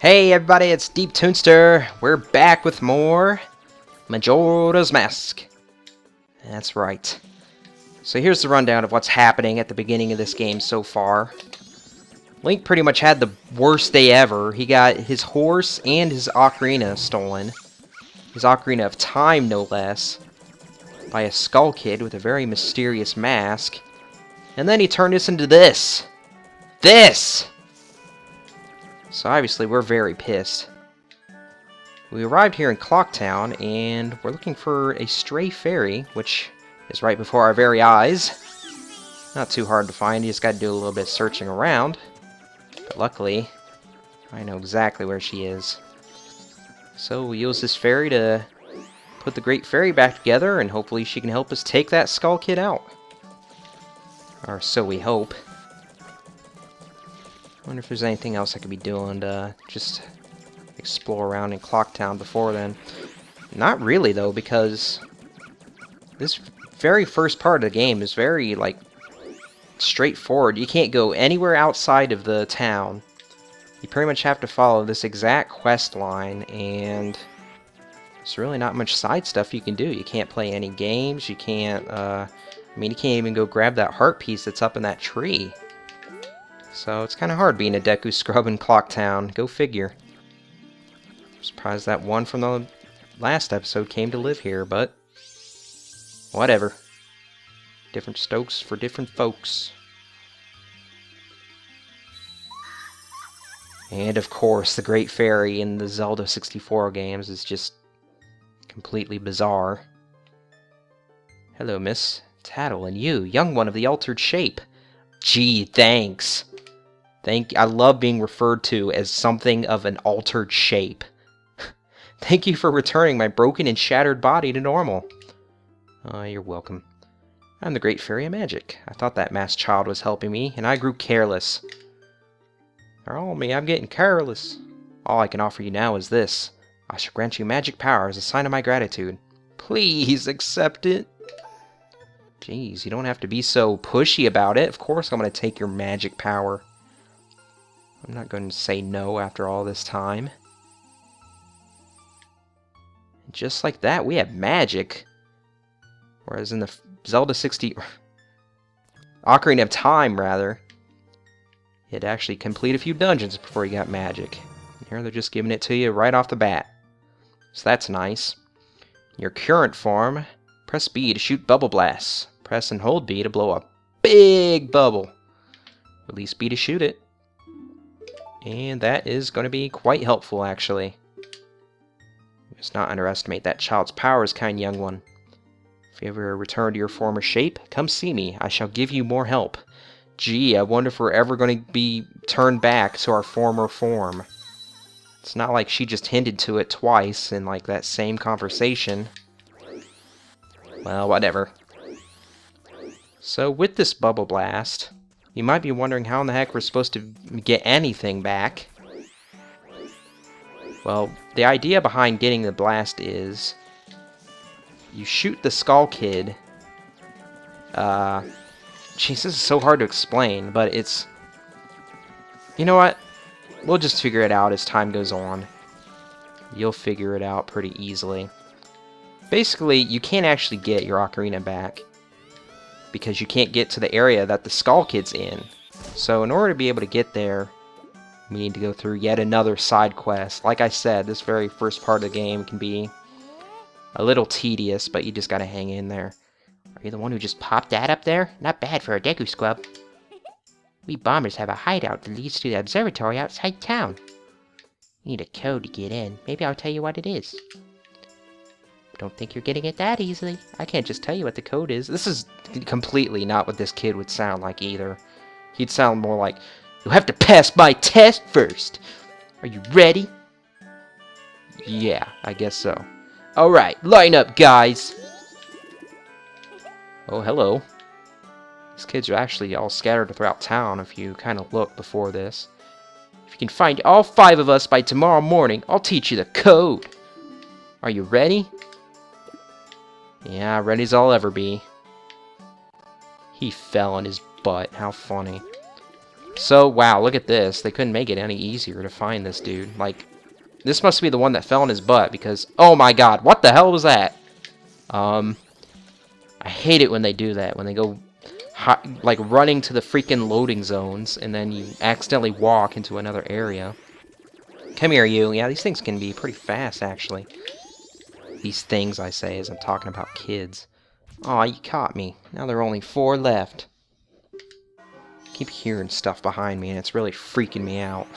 Hey everybody, it's Deeptunester. We're back with more Majora's Mask. That's right. So here's the rundown of what's happening at the beginning of this game so far. Link pretty much had the worst day ever. He got his horse and his ocarina stolen. His Ocarina of Time, no less. By a Skull Kid with a very mysterious mask. And then he turned us into this! This! So obviously we're very pissed. We arrived here in Clocktown, and we're looking for a stray fairy, which is right before our very eyes. Not too hard to find, you just gotta do a little bit of searching around. But luckily, I know exactly where she is. So we'll use this fairy to put the Great Fairy back together, and hopefully she can help us take that Skull Kid out. Or so we hope. I wonder if there's anything else I could be doing to just explore around in Clocktown before then. Not really, though, because this very first part of the game is very, like, straightforward. You can't go anywhere outside of the town. You pretty much have to follow this exact quest line, and there's really not much side stuff you can do. You can't play any games, you can't, I mean, you can't even go grab that heart piece that's up in that tree. So it's kind of hard being a Deku Scrub in Clocktown. Go figure. I'm surprised that one from the last episode came to live here, but whatever. Different Stokes for different folks. And of course, the Great Fairy in the Zelda 64 games is just completely bizarre. Hello, Miss Tattle, and you, young one of the altered shape. Gee, thanks. I love being referred to as something of an altered shape. Thank you for returning my broken and shattered body to normal. You're welcome. I'm the Great Fairy of Magic. I thought that masked child was helping me, and I grew careless. Oh, me, I'm getting careless. All I can offer you now is this. I shall grant you magic power as a sign of my gratitude. Please accept it. Jeez, you don't have to be so pushy about it. Of course I'm going to take your magic power. I'm not going to say no after all this time. And just like that, we have magic. Whereas in the Zelda 60... Ocarina of Time, rather, you had to actually complete a few dungeons before you got magic. Here they're just giving it to you right off the bat. So that's nice. Your current form, press B to shoot bubble blasts. Press and hold B to blow a big bubble. Release B to shoot it. And that is going to be quite helpful, actually. Let's not underestimate that child's powers, kind young one. If you ever return to your former shape, come see me. I shall give you more help. Gee, I wonder if we're ever going to be turned back to our former form. It's not like she just hinted to it twice in, like, that same conversation. Well, whatever. So, with this Bubble Blast, you might be wondering how in the heck we're supposed to get anything back. Well, the idea behind getting the blast is you shoot the Skull Kid. Jeez, this is so hard to explain, but it's... You know what? We'll just figure it out as time goes on. You'll figure it out pretty easily. Basically, you can't actually get your ocarina back because you can't get to the area that the Skull Kid's in. So in order to be able to get there, we need to go through yet another side quest. Like I said, this very first part of the game can be a little tedious, but you just gotta hang in there. Are you the one who just popped that up there? Not bad for a Deku Scrub. We bombers have a hideout that leads to the observatory outside town. You need a code to get in. Maybe I'll tell you what it is. Don't think you're getting it that easily. I can't just tell you what the code is. This is completely not what this kid would sound like either. He'd sound more like, "You have to pass my test first. Are you ready?" Yeah, I guess so. Alright, line up, guys. Oh, hello. These kids are actually all scattered throughout town if you kind of look before this. If you can find all 5 of us by tomorrow morning, I'll teach you the code. Are you ready? Yeah, ready as I'll ever be. He fell on his butt. How funny. So, wow, look at this. They couldn't make it any easier to find this dude. Like, this must be the one that fell on his butt because, oh my god, what the hell was that? I hate it when they do that, when they go, like, running to the freaking loading zones, and then you accidentally walk into another area. Come here, you. Yeah, these things can be pretty fast, actually. These things, I say, as I'm talking about kids. Aw, you caught me. Now there are only 4 left. I keep hearing stuff behind me, and it's really freaking me out.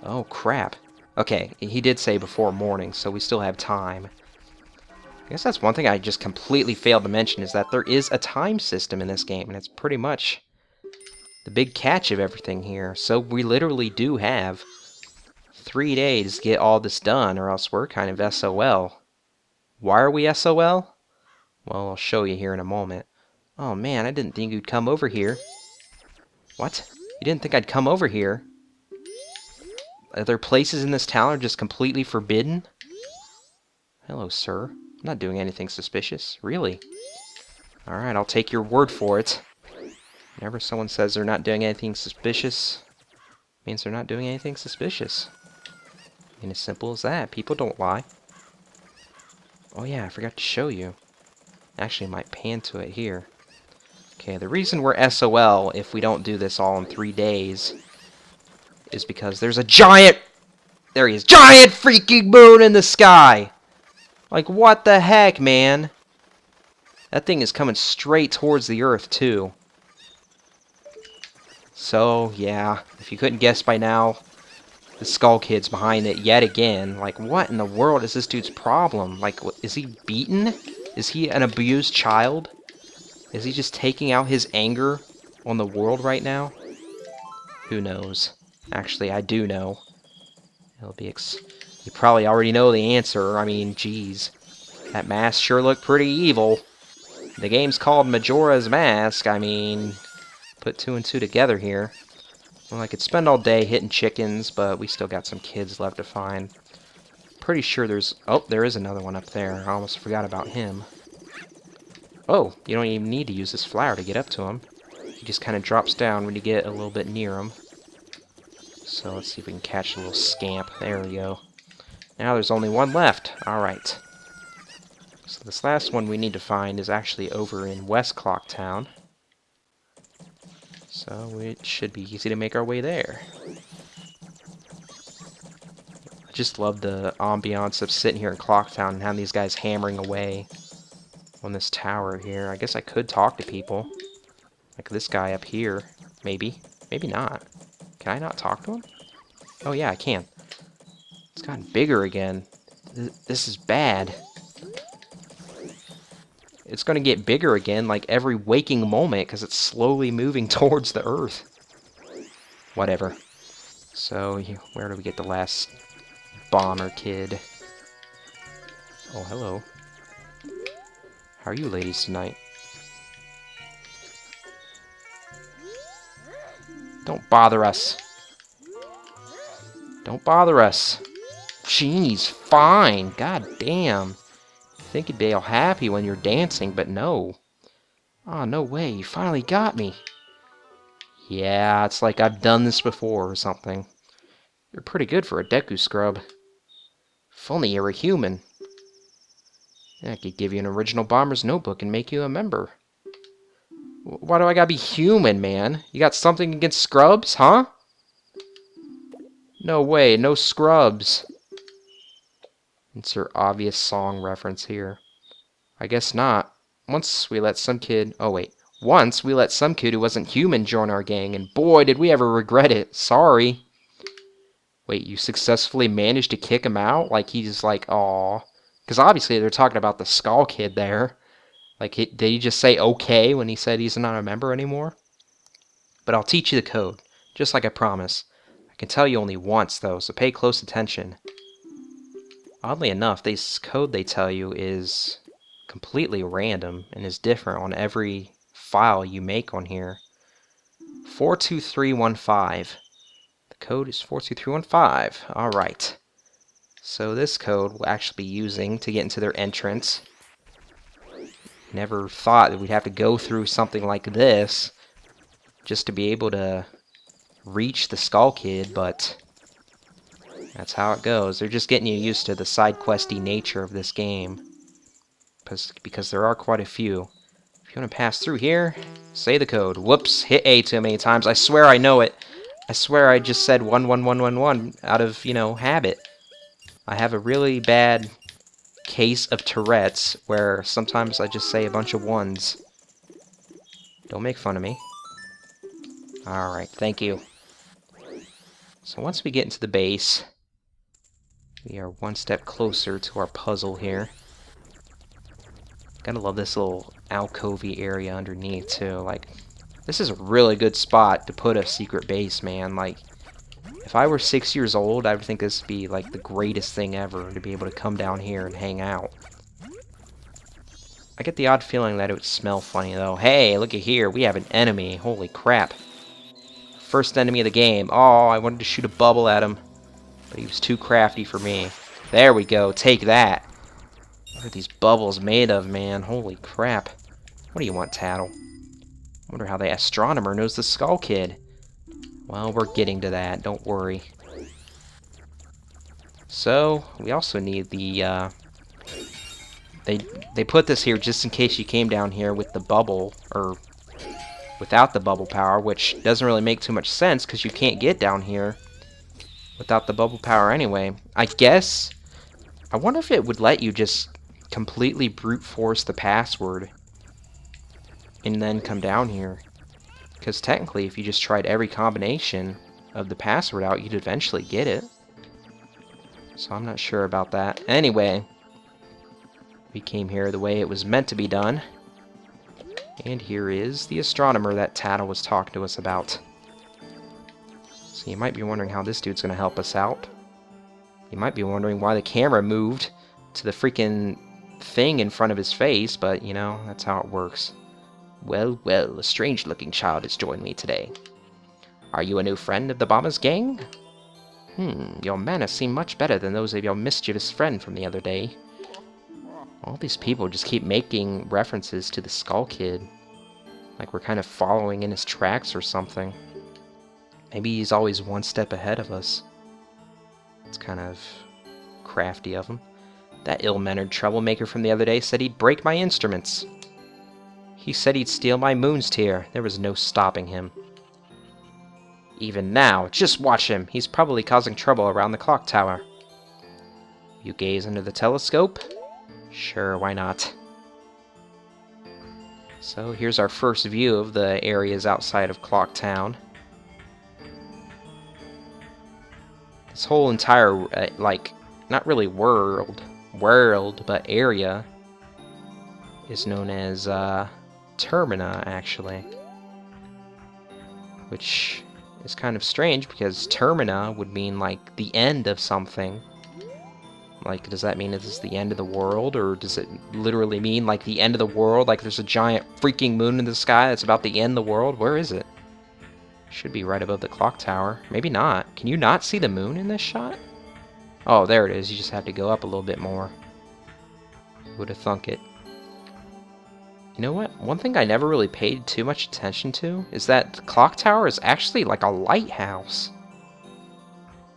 Oh, crap. Okay, he did say before morning, so we still have time. I guess that's one thing I just completely failed to mention, is that there is a time system in this game, and it's pretty much the big catch of everything here. So we literally do have 3 days to get all this done, or else we're kind of SOL. Why are we SOL? Well, I'll show you here in a moment. Oh man, I didn't think you'd come over here. What? You didn't think I'd come over here? Are there places in this town are just completely forbidden? Hello, sir. I'm not doing anything suspicious. Really? Alright, I'll take your word for it. Whenever someone says they're not doing anything suspicious, it means they're not doing anything suspicious. And as simple as that. People don't lie. Oh yeah, I forgot to show you. Actually, I might pan to it here. Okay, the reason we're SOL if we don't do this all in 3 days is because there's a giant... There he is. Giant freaking moon in the sky! Like, what the heck, man? That thing is coming straight towards the Earth, too. So, yeah, if you couldn't guess by now, the Skull Kid's behind it yet again. Like, what in the world is this dude's problem? Like, is he beaten? Is he an abused child? Is he just taking out his anger on the world right now? Who knows? Actually, I do know. It'll be you probably already know the answer. I mean, geez. That mask sure looked pretty evil. The game's called Majora's Mask. I mean, put 2 and 2 together here. Well, I could spend all day hitting chickens, but we still got some kids left to find. Pretty sure there's... Oh, there is another one up there. I almost forgot about him. Oh, you don't even need to use this flower to get up to him. He just kind of drops down when you get a little bit near him. So let's see if we can catch a little scamp. There we go. Now there's only 1 left. Alright. So this last one we need to find is actually over in West Clock Town. So it should be easy to make our way there. I just love the ambiance of sitting here in Clock Town and having these guys hammering away on this tower here. I guess I could talk to people. Like this guy up here. Maybe. Maybe not. Can I not talk to him? Oh yeah, I can. It's gotten bigger again. This is bad. It's going to get bigger again, like every waking moment, because it's slowly moving towards the Earth. Whatever. So, where do we get the last bomber kid? Oh, hello. How are you ladies tonight? Don't bother us. Don't bother us. Jeez, fine. God damn. You think you'd be all happy when you're dancing, but no. Oh, no way. You finally got me. Yeah, it's like I've done this before or something. You're pretty good for a Deku scrub. If only you were human. Yeah, I could give you an original Bomber's Notebook and make you a member. Why do I gotta be human, man? You got something against scrubs, huh? No way, no scrubs. Insert obvious song reference here. I guess not. Once we let some kid who wasn't human join our gang, and boy, did we ever regret it. Sorry. Wait, you successfully managed to kick him out? Like, he's like, aw. Because obviously they're talking about the Skull Kid there. Like, did he just say okay when he said he's not a member anymore? But I'll teach you the code, just like I promised. I can tell you only once, though, so pay close attention. Oddly enough, this code they tell you is completely random and is different on every file you make on here. 42315. The code is 42315. Alright. So this code we'll actually be using to get into their entrance. Never thought that we'd have to go through something like this. just to be able to reach the Skull Kid, but that's how it goes. They're just getting you used to the side questy nature of this game, because there are quite a few. If you want to pass through here, say the code. Whoops, hit A too many times. I swear I know it. I swear I just said 11111 out of, you know, habit. I have a really bad case of Tourette's where sometimes I just say a bunch of ones. Don't make fun of me. Alright, thank you. So once we get into the base, we are one step closer to our puzzle here. Gotta love this little alcovey area underneath, too. Like, this is a really good spot to put a secret base, man. Like, if I were 6 years old, I would think this would be, like, the greatest thing ever, to be able to come down here and hang out. I get the odd feeling that it would smell funny, though. Hey, look at here, we have an enemy. Holy crap. First enemy of the game. Oh, I wanted to shoot a bubble at him, but he was too crafty for me. There we go, take that. What are these bubbles made of, man? Holy crap. What do you want, Tattle? I wonder how the astronomer knows the Skull Kid. Well, we're getting to that, don't worry. So, we also need the, They put this here just in case you came down here with the bubble, or without the bubble power, which doesn't really make too much sense, because you can't get down here without the bubble power anyway. I guess, I wonder if it would let you just completely brute force the password and then come down here. Because technically, if you just tried every combination of the password out, you'd eventually get it. So I'm not sure about that. Anyway, we came here the way it was meant to be done. And here is the astronomer that Tattle was talking to us about. So you might be wondering how this dude's going to help us out. You might be wondering why the camera moved to the freaking thing in front of his face, but, you know, that's how it works. Well, well, a strange-looking child has joined me today. Are you a new friend of the Bomber's gang? Your manners seem much better than those of your mischievous friend from the other day. All these people just keep making references to the Skull Kid. Like we're kind of following in his tracks or something. Maybe he's always one step ahead of us. It's kind of crafty of him. That ill-mannered troublemaker from the other day said he'd break my instruments. He said he'd steal my moon's tear. There was no stopping him. Even now, just watch him. He's probably causing trouble around the clock tower. You gaze into the telescope? Sure, why not? So here's our first view of the areas outside of Clock Town. This whole entire, like, not really world, but area is known as Termina, actually. Which is kind of strange because Termina would mean, like, the end of something. Like, does that mean this is the end of the world, or does it literally mean, like, the end of the world? Like, there's a giant freaking moon in the sky that's about to end the world? Where is it? Should be right above the clock tower. Maybe not. Can you not see the moon in this shot? Oh, there it is. You just have to go up a little bit more. Would have thunk it. You know what? One thing I never really paid too much attention to is that the clock tower is actually like a lighthouse.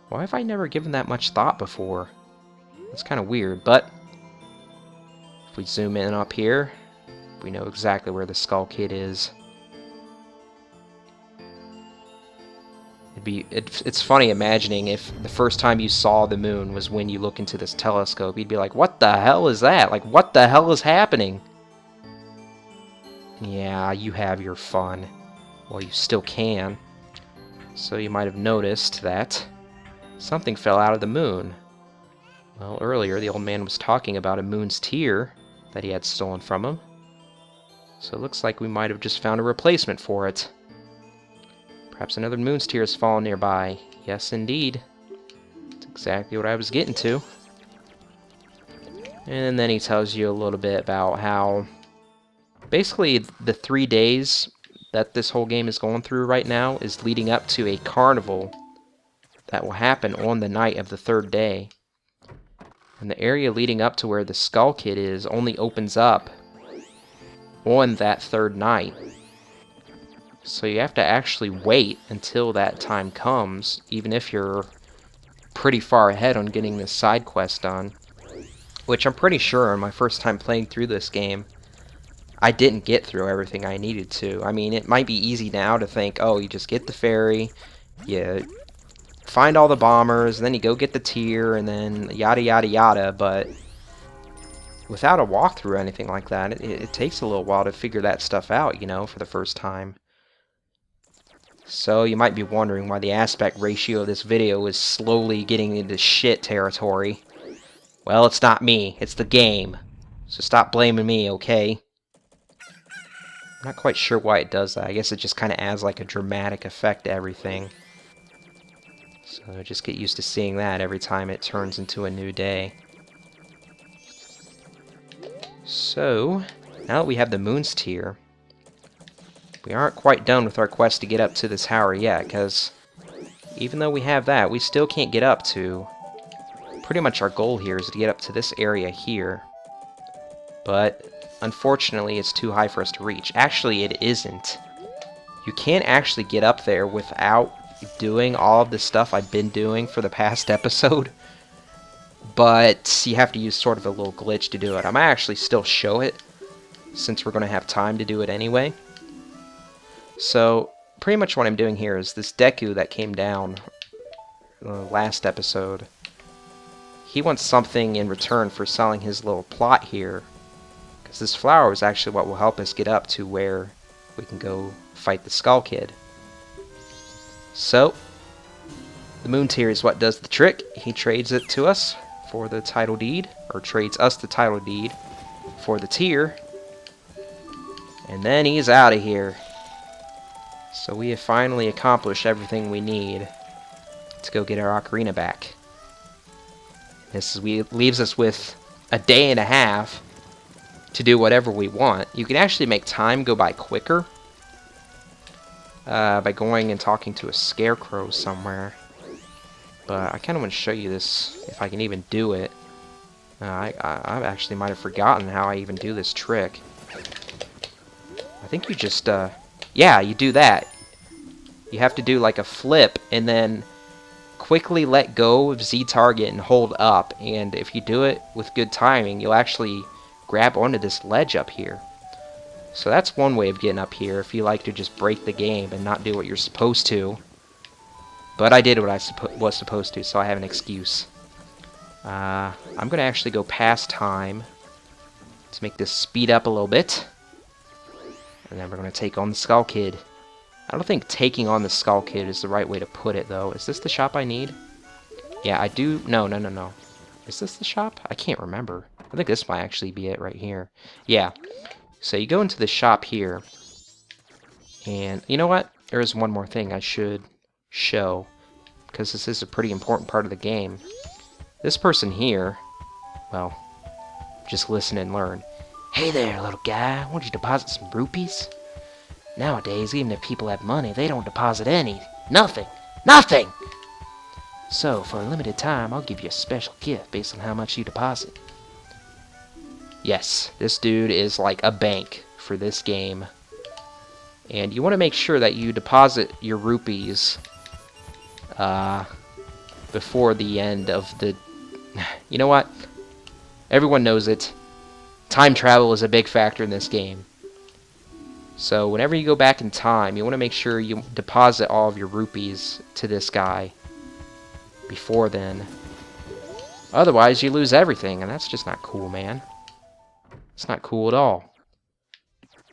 Why have I never given that much thought before? It's kind of weird, but if we zoom in up here, we know exactly where the Skull Kid is. It's funny imagining if the first time you saw the moon was when you look into this telescope. You'd be like, what the hell is that? Like, what the hell is happening? Yeah, you have your fun. Well, you still can. So you might have noticed that something fell out of the moon. Well, earlier the old man was talking about a moon's tear that he had stolen from him. So it looks like we might have just found a replacement for it. Perhaps another moon's tear has fallen nearby. Yes, indeed. That's exactly what I was getting to. And then he tells you a little bit about how basically the 3 days that this whole game is going through right now is leading up to a carnival that will happen on the night of the 3rd day. And the area leading up to where the Skull Kid is only opens up on that 3rd night. So you have to actually wait until that time comes, even if you're pretty far ahead on getting this side quest done. Which I'm pretty sure on my first time playing through this game, I didn't get through everything I needed to. I mean, it might be easy now to think, oh, you just get the ferry, you find all the bombers, and then you go get the tier, and then yada yada yada, but without a walkthrough or anything like that, it takes a little while to figure that stuff out, you know, for the first time. So you might be wondering why the aspect ratio of this video is slowly getting into shit territory. Well, it's not me, it's the game. So stop blaming me, okay? I'm not quite sure why it does that. I guess it just kind of adds like a dramatic effect to everything. So just get used to seeing that every time it turns into a new day. So, now that we have the Moon's Tier, we aren't quite done with our quest to get up to this tower yet, because even though we have that, we still can't get up to... Pretty much our goal here is to get up to this area here. But, unfortunately, it's too high for us to reach. Actually, it isn't. You can't actually get up there without doing all of the stuff I've been doing for the past episode. But you have to use sort of a little glitch to do it. I might actually still show it, since we're going to have time to do it anyway. So, pretty much what I'm doing here is this Deku that came down last episode. He wants something in return for selling his little plot here. Because this flower is actually what will help us get up to where we can go fight the Skull Kid. So, the Moon Tier is what does the trick. He trades it to us for the title deed, or trades us the title deed for the tier, and then he's out of here. So we have finally accomplished everything we need to go get our ocarina back. Leaves us with a day and a half to do whatever we want. You can actually make time go by quicker by going and talking to a scarecrow somewhere. But I kind of want to show you this, if I can even do it. I actually might have forgotten how I even do this trick. I think you just, yeah, you do that. You have to do like a flip, and then quickly let go of Z target and hold up. And if you do it with good timing, you'll actually grab onto this ledge up here. So that's one way of getting up here, if you like to just break the game and not do what you're supposed to. But I did what I was supposed to, so I have an excuse. I'm going to actually go past time to make this speed up a little bit. And then we're going to take on the Skull Kid. I don't think taking on the Skull Kid is the right way to put it, though. Is this the shop I need? Yeah, I do... No. Is this the shop? I can't remember. I think this might actually be it right here. Yeah. So you go into the shop here. And you know what? There is one more thing I should show, because this is a pretty important part of the game. This person here, well, just listen and learn. Hey there, little guy, won't you deposit some rupees? Nowadays, even if people have money, they don't deposit nothing. So, for a limited time, I'll give you a special gift based on how much you deposit. Yes, this dude is like a bank for this game. And you want to make sure that you deposit your rupees before the end of the... You know what? Everyone knows it. Time travel is a big factor in this game. So whenever you go back in time, you want to make sure you deposit all of your rupees to this guy before then. Otherwise, you lose everything, and that's just not cool, man. It's not cool at all.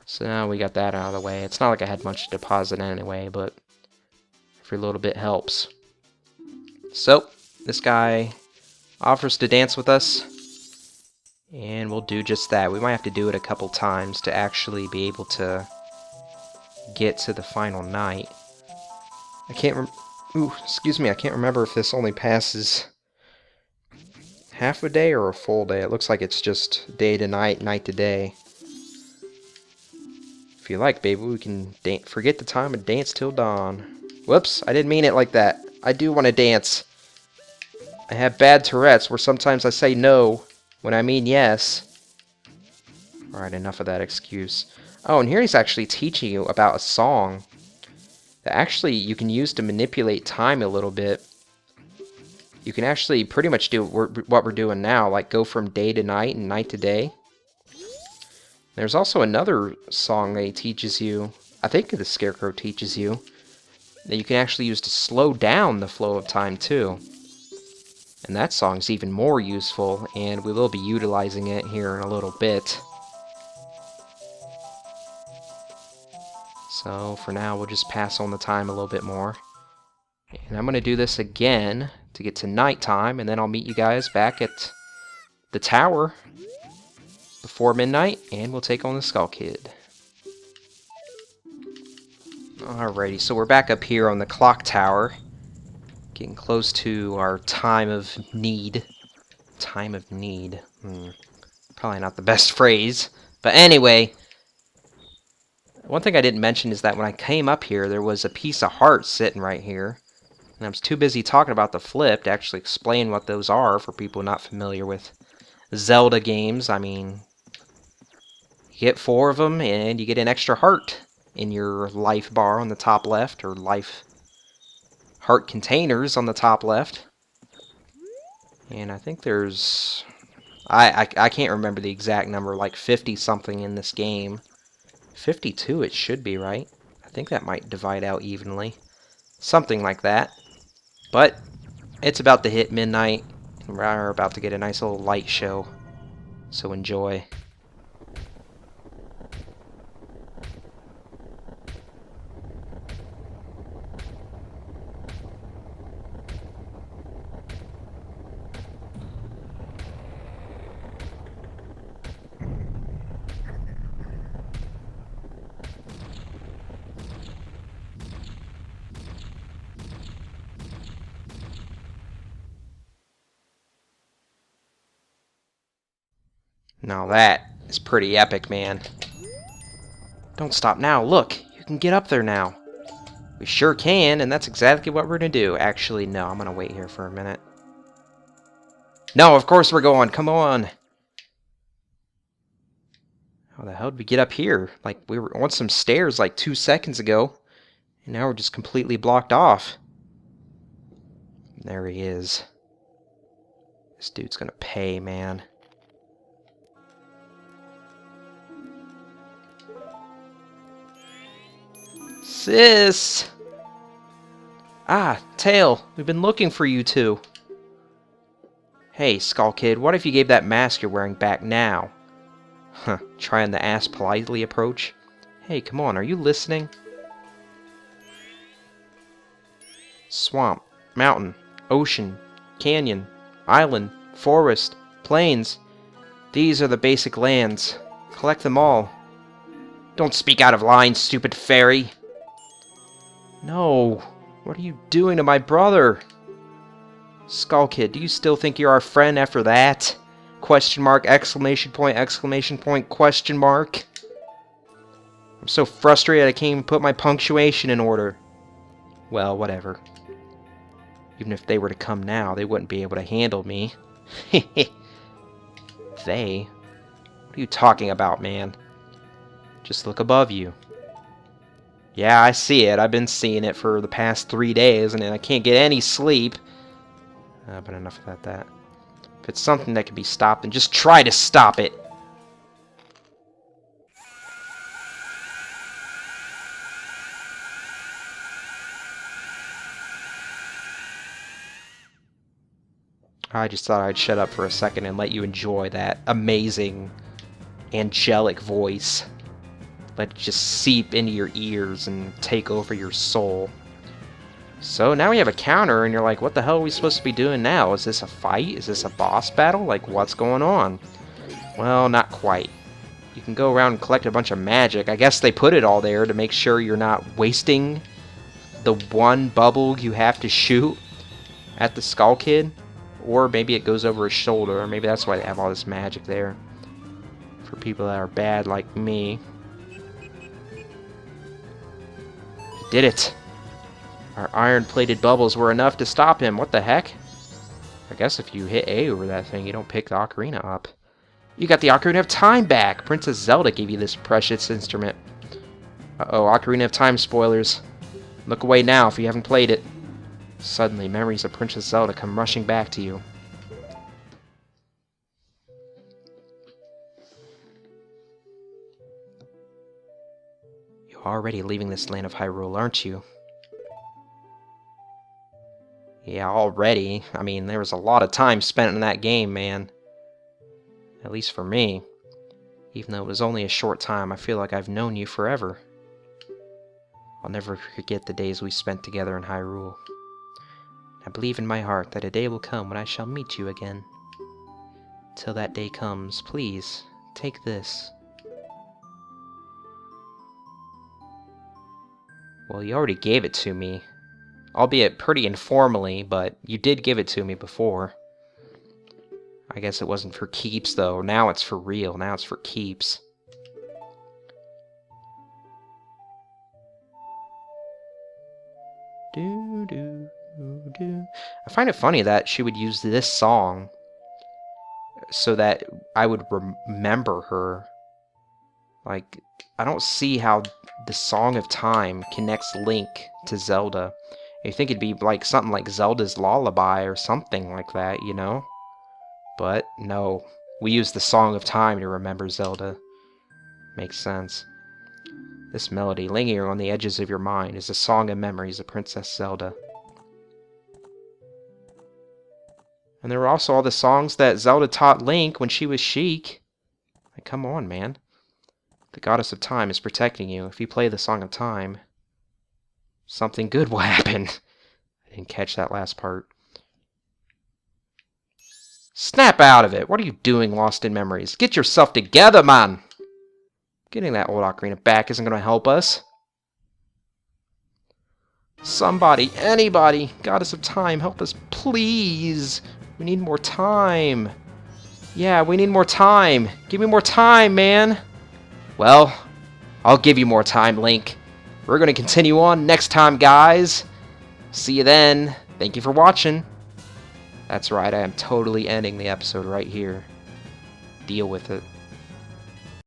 So now we got that out of the way. It's not like I had much to deposit anyway, but every little bit helps. So, this guy offers to dance with us, and we'll do just that. We might have to do it a couple times to actually be able to get to the final night. I can't I can't remember if this only passes half a day or a full day. It looks like it's just day to night, night to day. If you like, baby, we can forget the time and dance till dawn. Whoops, I didn't mean it like that. I do want to dance. I have bad Tourette's where sometimes I say no when I mean yes. Alright, enough of that excuse. Oh, and here he's actually teaching you about a song that actually you can use to manipulate time a little bit. You can actually pretty much do what we're doing now, like go from day to night and night to day. There's also another song that he teaches you, I think the Scarecrow teaches you, that you can actually use to slow down the flow of time too. And that song's even more useful, and we will be utilizing it here in a little bit. So for now, we'll just pass on the time a little bit more. And I'm going to do this again to get to nighttime, and then I'll meet you guys back at the tower before midnight, and we'll take on the Skull Kid. Alrighty, so we're back up here on the clock tower, getting close to our time of need. Time of need. Probably not the best phrase, but anyway, one thing I didn't mention is that when I came up here, there was a piece of heart sitting right here, and I was too busy talking about the flip to actually explain what those are for people not familiar with Zelda games. I mean, you get 4 of them, and you get an extra heart in your life bar on the top left, or life heart containers on the top left. And I think there's... I can't remember the exact number, like 50-something in this game. 52 it should be, right? I think that might divide out evenly. Something like that. But it's about to hit midnight, and we're about to get a nice little light show. So enjoy. Now that is pretty epic, man. Don't stop now. Look, you can get up there now. We sure can, and that's exactly what we're going to do. Actually, no, I'm going to wait here for a minute. No, of course we're going. Come on. How the hell did we get up here? Like, we were on some stairs like 2 seconds ago, and now we're just completely blocked off. There he is. This dude's going to pay, man. Sis! Ah, Tail, we've been looking for you two. Hey, Skull Kid, what if you gave that mask you're wearing back now? Huh, trying the ask politely approach? Hey, come on, are you listening? Swamp, mountain, ocean, canyon, island, forest, plains. These are the basic lands. Collect them all. Don't speak out of line, stupid fairy! No, what are you doing to my brother? Skull Kid, do you still think you're our friend after that? Question mark, exclamation point, question mark. I'm so frustrated I can't even put my punctuation in order. Well, whatever. Even if they were to come now, they wouldn't be able to handle me. They? What are you talking about, man? Just look above you. Yeah, I see it. I've been seeing it for the past 3 days, and I can't get any sleep. But enough about that. If it's something that can be stopped, then just try to stop it. I just thought I'd shut up for a second and let you enjoy that amazing, angelic voice. Let it just seep into your ears and take over your soul. So now we have a counter, and you're like, what the hell are we supposed to be doing now? Is this a fight? Is this a boss battle? Like, what's going on? Well, not quite. You can go around and collect a bunch of magic. I guess they put it all there to make sure you're not wasting the one bubble you have to shoot at the Skull Kid. Or maybe it goes over his shoulder, or maybe that's why they have all this magic there. For people that are bad like me. He did it! Our iron-plated bubbles were enough to stop him. What the heck? I guess if you hit A over that thing, you don't pick the ocarina up. You got the Ocarina of Time back! Princess Zelda gave you this precious instrument. Uh-oh, Ocarina of Time spoilers. Look away now if you haven't played it. Suddenly, memories of Princess Zelda come rushing back to you. You're already leaving this land of Hyrule, aren't you? Yeah, already. I mean, there was a lot of time spent in that game, man. At least for me. Even though it was only a short time, I feel like I've known you forever. I'll never forget the days we spent together in Hyrule. I believe in my heart that a day will come when I shall meet you again. Till that day comes, please, take this. Well, you already gave it to me. Albeit pretty informally, but you did give it to me before. I guess it wasn't for keeps, though. Now it's for real. Now it's for keeps. I find it funny that she would use this song so that I would remember her. Like, I don't see how the Song of Time connects Link to Zelda. You think it'd be like something like Zelda's Lullaby or something like that, you know? But no, we use the Song of Time to remember Zelda. Makes sense. This melody, lingering on the edges of your mind, is a song of memories of Princess Zelda. And there were also all the songs that Zelda taught Link when she was Sheik. Like, come on, man. The Goddess of Time is protecting you. If you play the Song of Time, something good will happen. I didn't catch that last part. Snap out of it! What are you doing, Lost in Memories? Get yourself together, man! Getting that old ocarina back isn't going to help us. Somebody, anybody, Goddess of Time, help us, please! We need more time. Yeah, we need more time. Give me more time, man! Well, I'll give you more time, Link. We're going to continue on next time, guys. See you then. Thank you for watching. That's right, I am totally ending the episode right here. Deal with it.